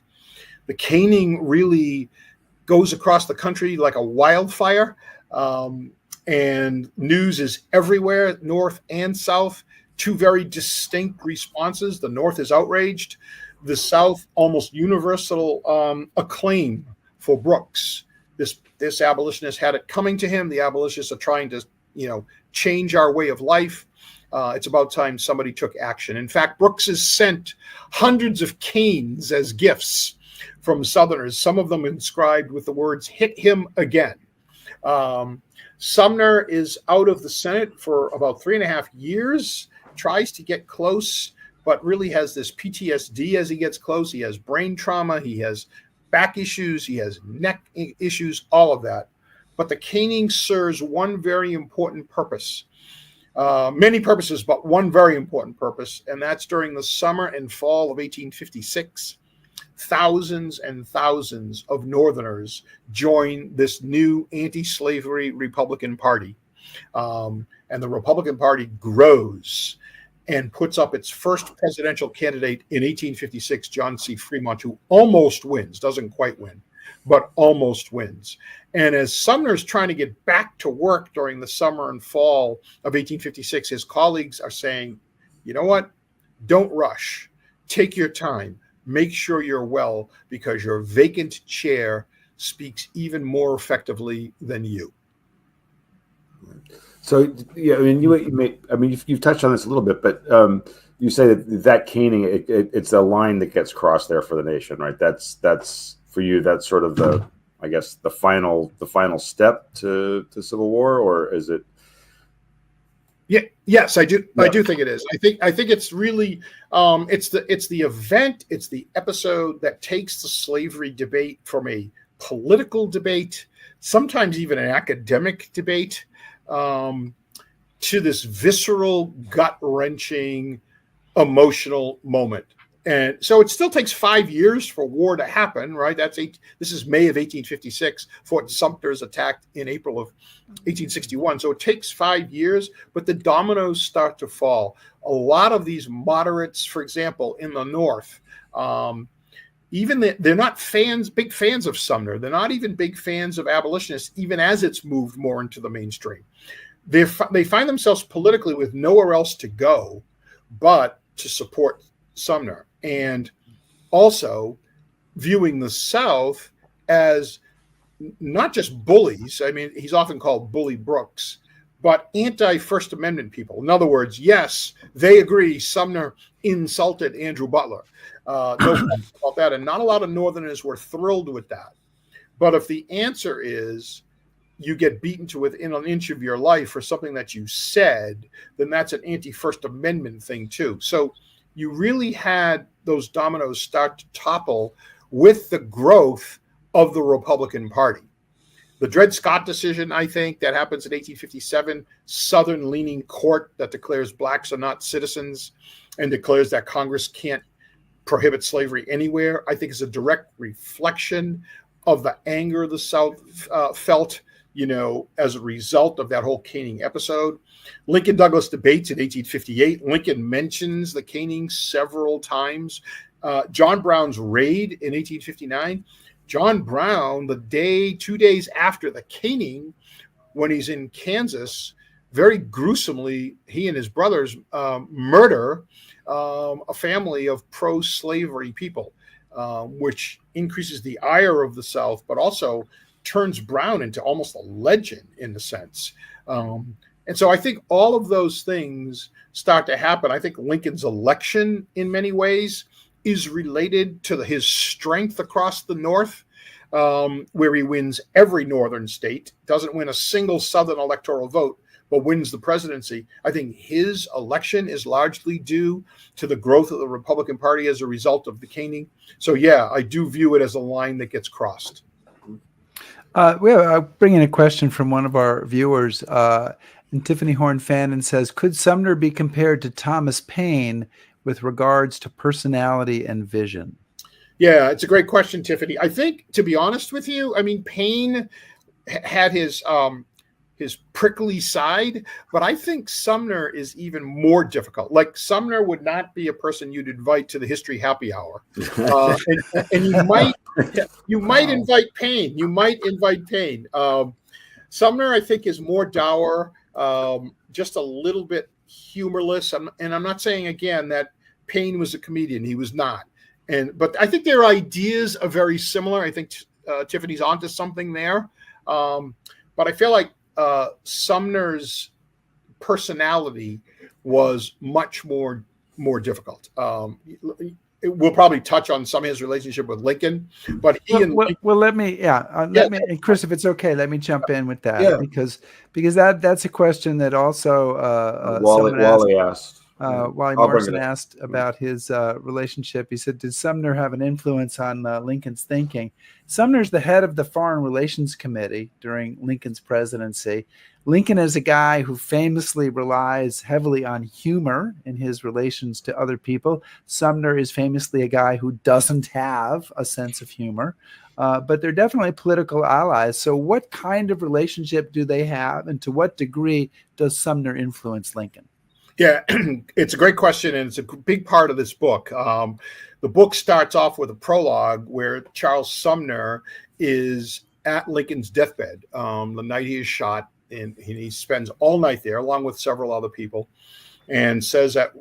the caning really goes across the country like a wildfire, and news is everywhere, north and south. Two very distinct responses. The North is outraged. The South, almost universal acclaim for Brooks. This abolitionist had it coming to him. The abolitionists are trying to, change our way of life. It's about time somebody took action. In fact, Brooks has sent hundreds of canes as gifts from Southerners, some of them inscribed with the words, hit him again. Sumner is out of the Senate for about 3.5 years, tries to get close, but really has this PTSD as he gets close. He has brain trauma. He has back issues. He has neck issues, all of that. But the caning serves one very important purpose. Many purposes, but one very important purpose, and that's during the summer and fall of 1856. Thousands and thousands of Northerners join this new anti-slavery Republican Party. And the Republican Party grows and puts up its first presidential candidate in 1856, John C. Fremont, who almost wins, doesn't quite win, but almost wins. And as Sumner's trying to get back to work during the summer and fall of 1856, his colleagues are saying, you know what? Don't rush. Take your time. Make sure you're well, because your vacant chair speaks even more effectively than you. So yeah, I mean, you've touched on this a little bit, but you say that caning, it's a line that gets crossed there for the nation, right? That's for you. That's sort of the, I guess, the final step to civil war, or is it? Yeah, yes, I do. Yeah. I do think it is. I think it's really it's the event, it's the episode that takes the slavery debate from a political debate, sometimes even an academic debate, to this visceral, gut-wrenching, emotional moment. And so it still takes 5 years for war to happen, right? This is May of 1856. Fort Sumter is attacked in April of 1861. So it takes 5 years, but the dominoes start to fall. A lot of these moderates, for example, in the North, they're not big fans of Sumner. They're not even big fans of abolitionists, even as it's moved more into the mainstream. They find themselves politically with nowhere else to go but to support Sumner, and also viewing the South as not just bullies. I mean, he's often called Bully Brooks, but anti-First Amendment people. In other words, yes, they agree Sumner insulted Andrew Butler. No question about that. And not a lot of Northerners were thrilled with that. But if the answer is you get beaten to within an inch of your life for something that you said, then that's an anti-First Amendment thing too. So you really had those dominoes start to topple with the growth of the Republican Party. The Dred Scott decision, I think, that happens in 1857, Southern-leaning court that declares blacks are not citizens and declares that Congress can't prohibit slavery anywhere, I think is a direct reflection of the anger the South felt, as a result of that whole caning episode. Lincoln-Douglas debates in 1858. Lincoln mentions the caning several times. John Brown's raid in 1859. John Brown, 2 days after the caning, when he's in Kansas, very gruesomely, he and his brothers murder a family of pro-slavery people, which increases the ire of the South, but also turns Brown into almost a legend in a sense. And so I think all of those things start to happen. I think Lincoln's election in many ways is related to his strength across the North, where he wins every northern state, doesn't win a single Southern electoral vote, but wins the presidency. I think his election is largely due to the growth of the Republican Party as a result of the caning. So yeah, I do view it as a line that gets crossed. I'll bring in a question from one of our viewers. And Tiffany Horn Fannin says, could Sumner be compared to Thomas Paine with regards to personality and vision? Yeah, it's a great question, Tiffany. I think, to be honest with you, I mean, Paine had his prickly side, but I think Sumner is even more difficult. Like, Sumner would not be a person you'd invite to the History Happy Hour. And you might invite Paine. You might invite Paine. Sumner, I think, is more dour, just a little bit humorless. And I'm not saying, again, that Paine was a comedian. He was not. But I think their ideas are very similar. I think Tiffany's onto something there. But I feel like Sumner's personality was much more difficult. We'll probably touch on some of his relationship with Lincoln, but let me, and Chris, if it's okay, let me jump in with that, because that's a question that also Wally asked. Wally Morrison asked about his relationship. He said, did Sumner have an influence on Lincoln's thinking? Sumner's the head of the Foreign Relations Committee during Lincoln's presidency. Lincoln is a guy who famously relies heavily on humor in his relations to other people. Sumner is famously a guy who doesn't have a sense of humor, but they're definitely political allies. So what kind of relationship do they have, and to what degree does Sumner influence Lincoln? Yeah, it's a great question, and it's a big part of this book. The book starts off with a prologue where Charles Sumner is at Lincoln's deathbed the night he is shot, and he spends all night there along with several other people, and says that,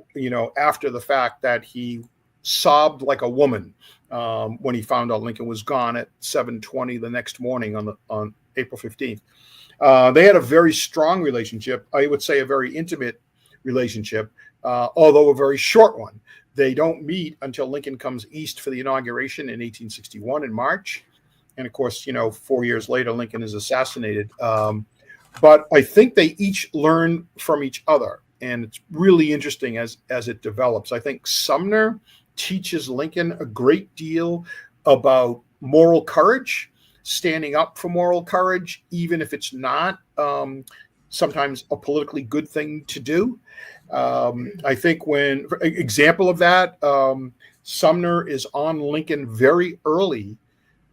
after the fact, that he sobbed like a woman when he found out Lincoln was gone at 7:20 the next morning on April 15th. They had a very strong relationship. I would say a very intimate relationship, although a very short one. They don't meet until Lincoln comes east for the inauguration in 1861 in March. And of course, 4 years later, Lincoln is assassinated. But I think they each learn from each other. And it's really interesting as it develops. I think Sumner teaches Lincoln a great deal about moral courage, standing up for moral courage, even if it's not sometimes a politically good thing to do. I think example of that, Sumner is on Lincoln very early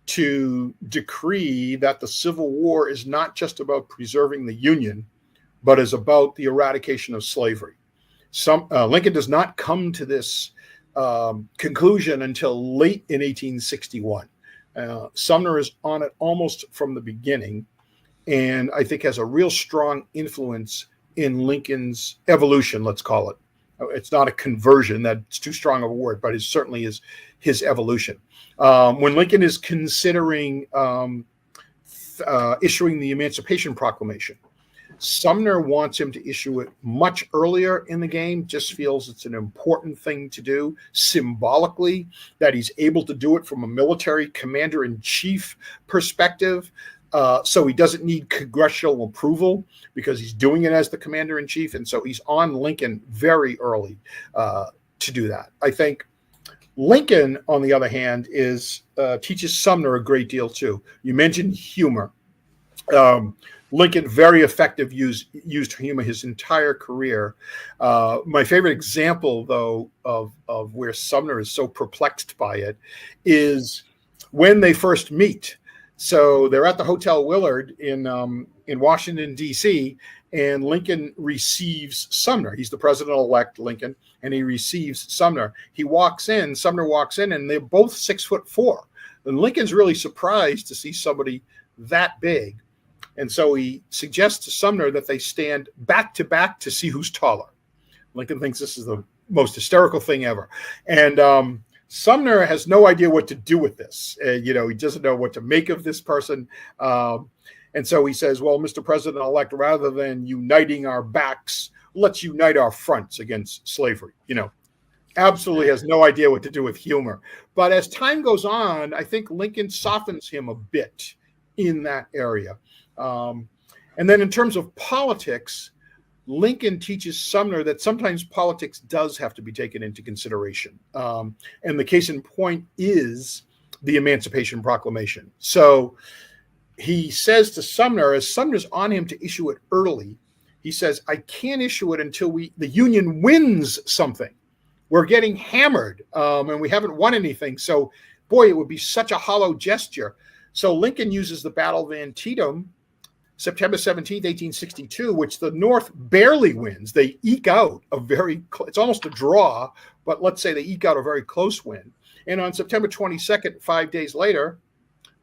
to decree that the Civil War is not just about preserving the Union, but is about the eradication of slavery. Lincoln does not come to this conclusion until late in 1861. Sumner is on it almost from the beginning, and I think has a real strong influence in Lincoln's evolution, let's call it. It's not a conversion, that's too strong of a word, but it certainly is his evolution. When Lincoln is considering issuing the Emancipation Proclamation, Sumner wants him to issue it much earlier in the game, just feels it's an important thing to do symbolically, that he's able to do it from a military commander-in-chief perspective. So he doesn't need congressional approval because he's doing it as the commander-in-chief. And so he's on Lincoln very early to do that. I think Lincoln, on the other hand, teaches Sumner a great deal too. You mentioned humor. Lincoln, very effective, used humor his entire career. My favorite example, though, of where Sumner is so perplexed by it is when they first meet. So they're at the Hotel Willard in Washington, D.C., and Lincoln receives Sumner. He's the president-elect, Lincoln, and he receives Sumner. Sumner walks in, and they're both 6'4". And Lincoln's really surprised to see somebody that big. And so he suggests to Sumner that they stand back to back to see who's taller. Lincoln thinks this is the most hysterical thing ever. And Sumner has no idea what to do with this. He doesn't know what to make of this person. And so he says, well, Mr. President-elect, rather than uniting our backs, let's unite our fronts against slavery. Absolutely has no idea what to do with humor. But as time goes on, I think Lincoln softens him a bit in that area. And then in terms of politics, Lincoln teaches Sumner that sometimes politics does have to be taken into consideration. And the case in point is the Emancipation Proclamation. So he says to Sumner, as Sumner's on him to issue it early, he says, I can't issue it until the Union wins something. We're getting hammered, and we haven't won anything. So, boy, it would be such a hollow gesture. So Lincoln uses the Battle of Antietam, September 17th, 1862, which the North barely wins. They eke out it's almost a draw, but let's say they eke out a very close win. And on September 22nd, 5 days later,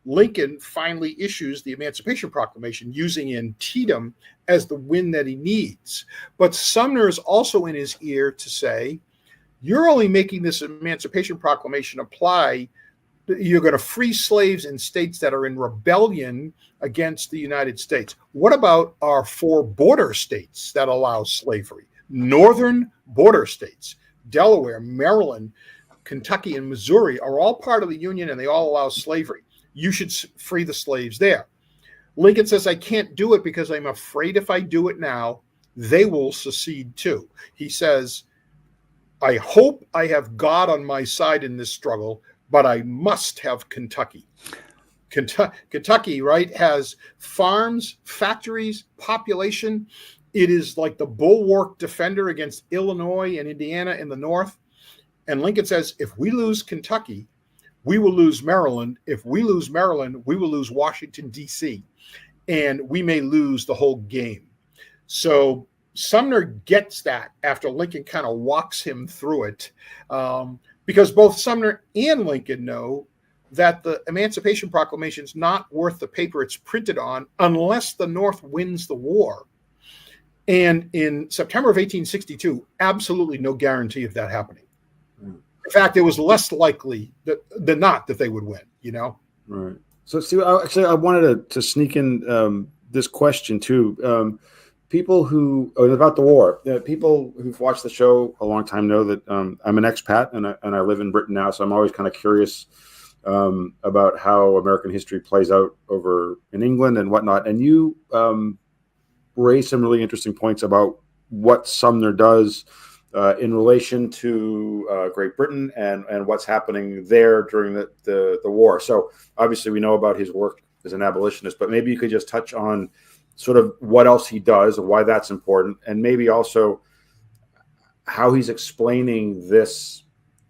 Lincoln finally issues the Emancipation Proclamation using Antietam as the win that he needs. But Sumner is also in his ear to say, you're only making this Emancipation Proclamation apply. You're going to free slaves in states that are in rebellion against the United States. What about our 4 border states that allow slavery? Northern border states, Delaware, Maryland, Kentucky, and Missouri are all part of the Union, and they all allow slavery. You should free the slaves there. Lincoln says, I can't do it because I'm afraid if I do it now, they will secede too. He says, I hope I have God on my side in this struggle, but I must have Kentucky. Kentucky, right, has farms, factories, population. It is like the bulwark defender against Illinois and Indiana in the north. And Lincoln says, if we lose Kentucky, we will lose Maryland. If we lose Maryland, we will lose Washington, D.C., and we may lose the whole game. So Sumner gets that after Lincoln kind of walks him through it, because both Sumner and Lincoln know that the Emancipation Proclamation is not worth the paper it's printed on unless the North wins the war. And in September of 1862, absolutely no guarantee of that happening. In fact, it was less likely than not that they would win, Right. So, Steve, I wanted to sneak in this question too. People who about the war, people who've watched the show a long time know that I'm an expat and I live in Britain now. So I'm always kind of curious about how American history plays out over in England and whatnot. And you raised some really interesting points about what Sumner does in relation to Great Britain and what's happening there during the war. So obviously we know about his work as an abolitionist, but maybe you could just touch on sort of what else he does and why that's important, and maybe also how he's explaining this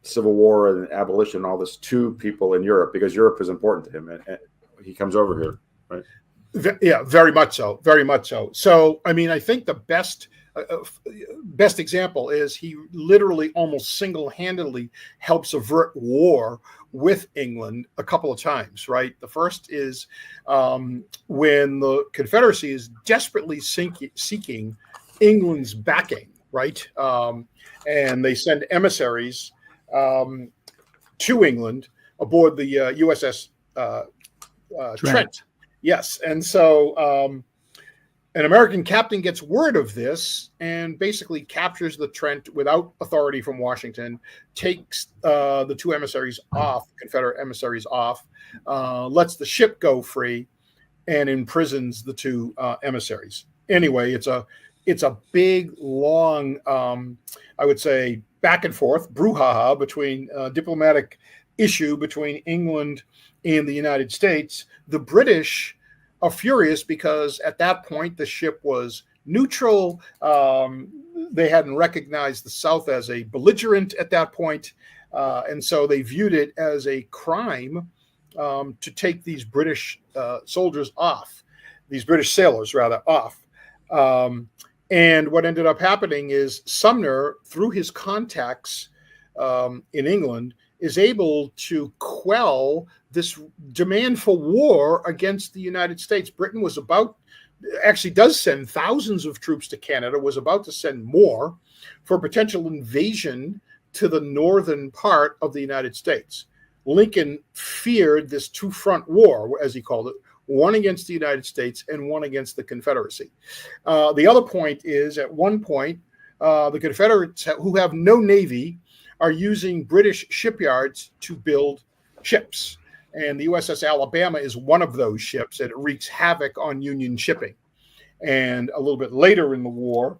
Civil War and abolition and all this to people in Europe, because Europe is important to him. And he comes over here, right? Yeah, very much so. Very much so. So, I mean, I think the best example is he literally almost single-handedly helps avert war with England a couple of times, right? The first is when the Confederacy is desperately seeking England's backing, right? And they send emissaries to England aboard the USS Trent. Yes. And so an American captain gets word of this and basically captures the Trent without authority from Washington, takes the two emissaries off, Confederate emissaries off, lets the ship go free, and imprisons the two emissaries. Anyway, it's a big, long, I would say, back and forth brouhaha between diplomatic issue between England and the United States. The British are furious because at that point the ship was neutral. They hadn't recognized the South as a belligerent at that point, and so they viewed it as a crime to take these British soldiers off, these British sailors rather off. And what ended up happening is Sumner, through his contacts in England, is able to quell this demand for war against the United States. Britain was does send thousands of troops to Canada, was about to send more for potential invasion to the northern part of the United States. Lincoln feared this two-front war, as he called it, one against the United States and one against the Confederacy. The other point is, at one point, the Confederates, who have no navy, are using British shipyards to build ships. And the USS Alabama is one of those ships, and it wreaks havoc on Union shipping. And a little bit later in the war,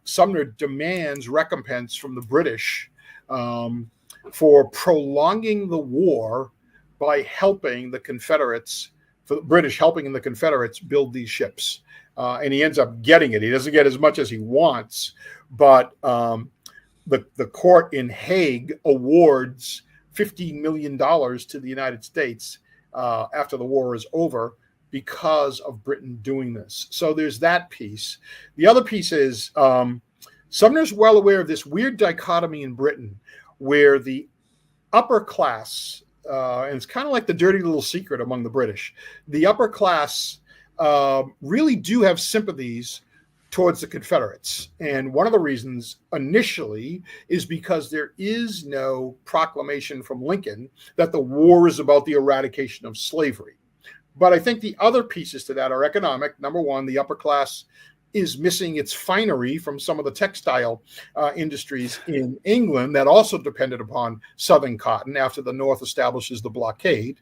Sumner demands recompense from the British for prolonging the war by helping the Confederates, for the British helping the Confederates build these ships. And he ends up getting it. He doesn't get as much as he wants, but the court in Hague awards $15 million to the United States after the war is over because of Britain doing this. So there's that piece. The other piece is Sumner's well aware of this weird dichotomy in Britain where the upper class, and it's kind of like the dirty little secret among the British, the upper class really do have sympathies towards the Confederates. And one of the reasons initially is because there is no proclamation from Lincoln that the war is about the eradication of slavery. But I think the other pieces to that are economic. Number one, the upper class is missing its finery from some of the textile industries in England that also depended upon Southern cotton after the North establishes the blockade.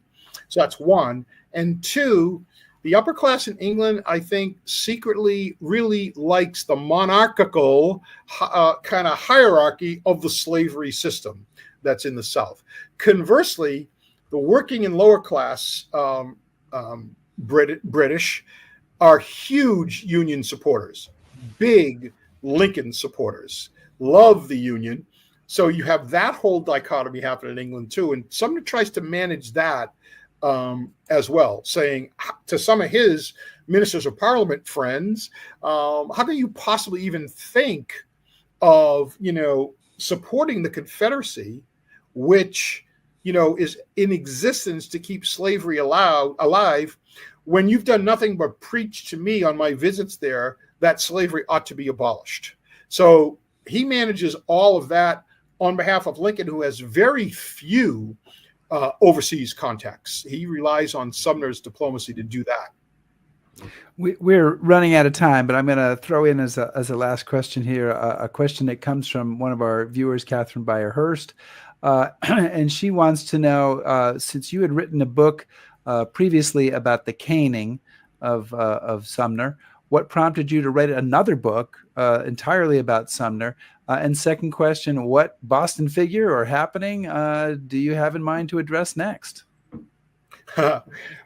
So that's one. And two, the upper class in England, I think, secretly really likes the monarchical kind of hierarchy of the slavery system that's in the South. Conversely, the working and lower class British are huge Union supporters, big Lincoln supporters, love the Union. So you have that whole dichotomy happening in England too. And Sumner tries to manage that as well, saying to some of his ministers of parliament friends, how can you possibly even think of, supporting the Confederacy, which, is in existence to keep slavery alive, when you've done nothing but preach to me on my visits there that slavery ought to be abolished. So he manages all of that on behalf of Lincoln, who has very few overseas contacts. He relies on Sumner's diplomacy to do that. We're running out of time, but I'm going to throw in as a last question here, a question that comes from one of our viewers, Catherine Beyer-Hurst. And she wants to know, since you had written a book previously about the caning of Sumner, what prompted you to write another book entirely about Sumner? And second question, what Boston figure or happening do you have in mind to address next?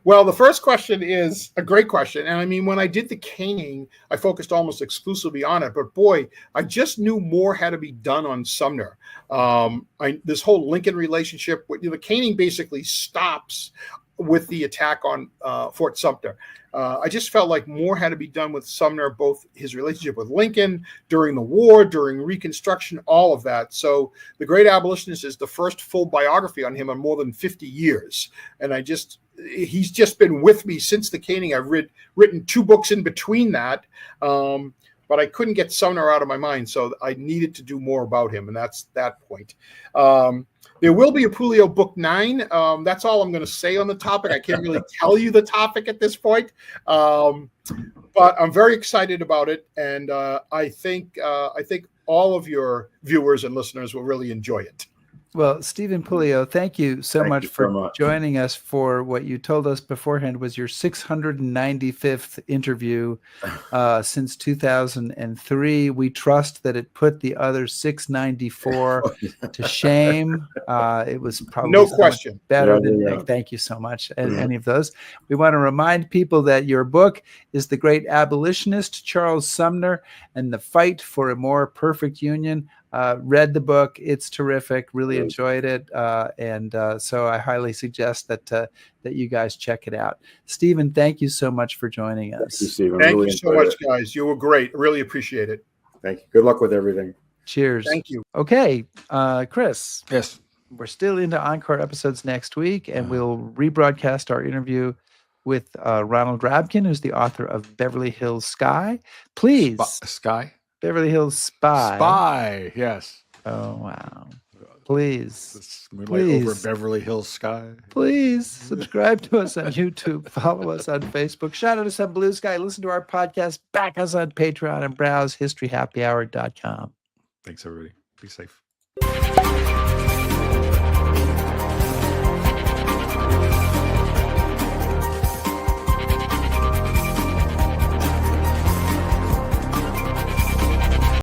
Well, the first question is a great question. And I mean, when I did the caning, I focused almost exclusively on it. But boy, I just knew more had to be done on Sumner. This whole Lincoln relationship, the caning basically stops with the attack on Fort Sumter. I just felt like more had to be done with Sumner, both his relationship with Lincoln during the war, during Reconstruction, all of that. So The Great Abolitionist is the first full biography on him in more than 50 years. And he's just been with me since the caning. I've written 2 books in between that. But I couldn't get Sumner out of my mind, so I needed to do more about him, and that's that point. There will be a Puleo book 9. That's all I'm going to say on the topic. I can't really tell you the topic at this point, but I'm very excited about it, and I think all of your viewers and listeners will really enjoy it. Well, Stephen Puleo, thank you so much for joining us for what you told us beforehand was your 695th interview since 2003. We trust that it put the other 694 to shame. It was probably no question better than Nick. Thank you so much. And any of those. We want to remind people that your book is The Great Abolitionist, Charles Sumner, and the Fight for a More Perfect Union. Read the book. It's terrific. Really enjoyed it. And so I highly suggest that you guys check it out. Stephen, thank you so much for joining us. Thank you, Stephen. Thank you so much, guys. You were great. Really appreciate it. Thank you. Good luck with everything. Cheers. Thank you. Okay. Chris. Yes. We're still into encore episodes next week, and we'll rebroadcast our interview with Ronald Rabkin, who's the author of Beverly Hills Sky. Please. Sky? Beverly Hills Spy. Spy, yes. Oh, wow. Please. Over Beverly Hills Sky. Please subscribe to us on YouTube. Follow us on Facebook. Shout out us on Blue Sky. Listen to our podcast. Back us on Patreon and browse historyhappyhour.com. Thanks, everybody. Be safe.